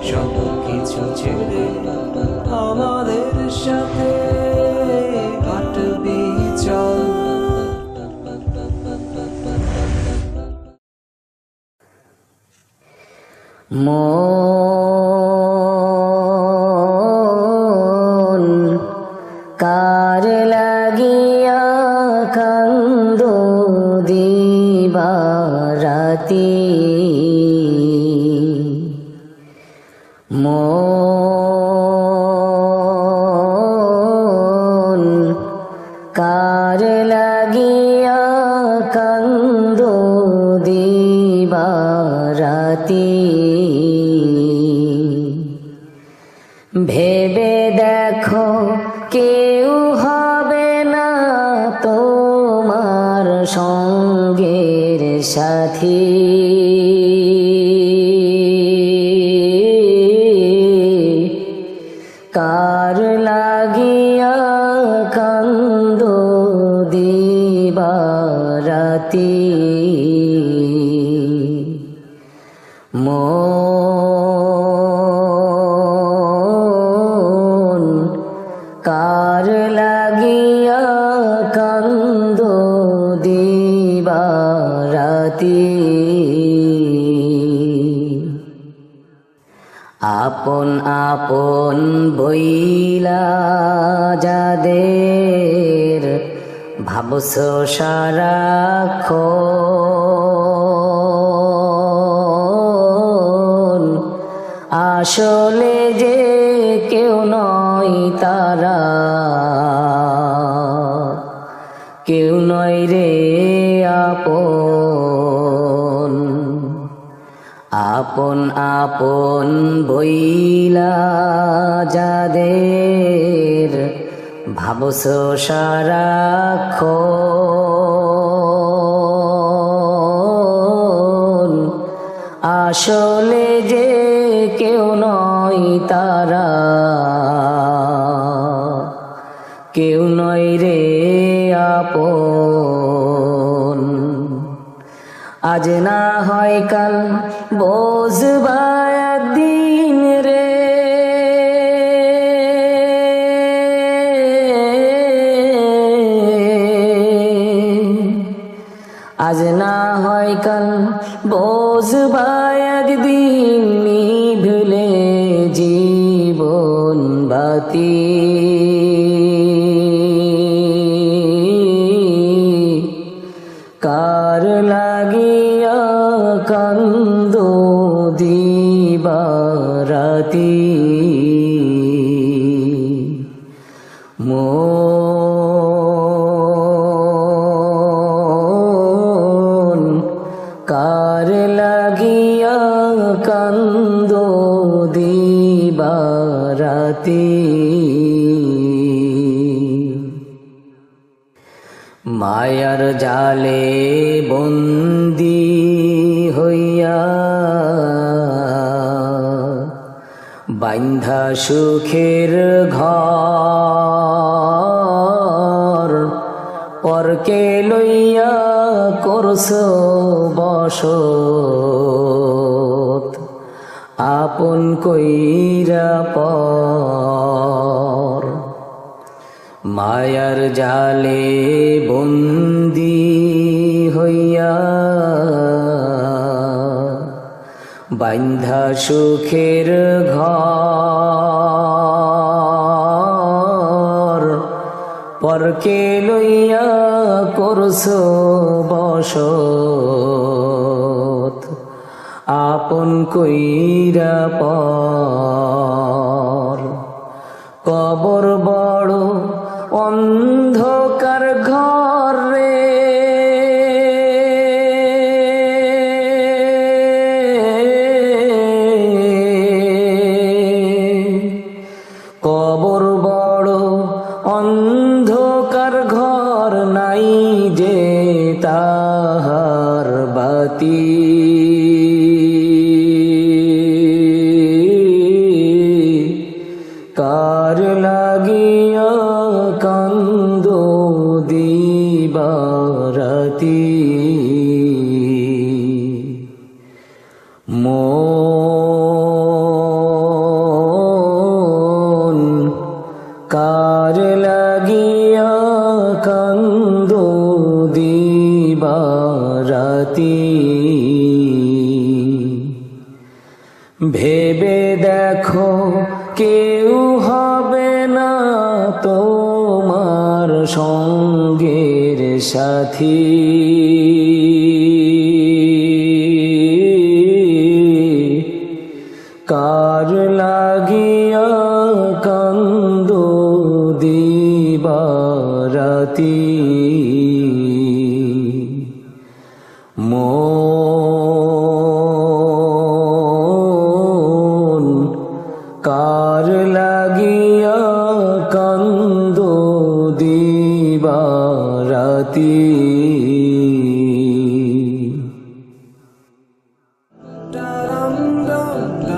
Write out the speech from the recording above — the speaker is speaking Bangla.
সব কিছু ছেড়ে আমাদের সাথে হাঁটবি চল। মন কার লাগিয়া কান্দো দিবারাতি, মন কার লাগিয়া কান্দো দিবারাতি, ভেবে দেখো কেউ হবে না তোমার সঙ্গের সাথী, কার লাগিয়া কান্দো দিবারাতি, মন কার লাগিয়া কান্দো দিবারাতি, আপন আপন বইলা যাদের ভাবছো সারাক্ষণ, আসলে যে কেউ নয় তারা, কেউ নয় রে আপন, আপন আপন বইলা যাদের ভাবছো সারাক্ষণ, আসলে যে কেউ নয় তারা, কেউ নয় রে আপন। আজ না হয় কাল বুঝবা একদিন রে, আজ না হয় কাল বুঝবা একদিন, নিভলে জীবন বাতি, কার লাগিয়া কান্দো দিবারাতি, মন কার লাগিয়া কান্দো দিবারাতি, মায়ার জালে বন্দী হইয়া বাইন্ধা সুখের ঘর, পরকে লইয়া করছো বসত, আপন কইরা পর, মায়ার জালে বন্দী হইয়া বাইন্ধা সুখের ঘর, পরকে লইয়া করছো বসত, আপন কইরা পর, কবর বড় অন্ধকার ঘর রে, কবর বড় অন্ধকার ঘর, নাই যে তাহার বাতি, কার লাগিয়া কান্দো দিবারাতি, মন ভেবে দেখো কেউ হবে না তোমার সঙ্গের সাথী। কার লাগিয়া কান্দো দিবারাতি, মন কার লাগিয়া কান্দো দিবারাতি। Da-dum-dum,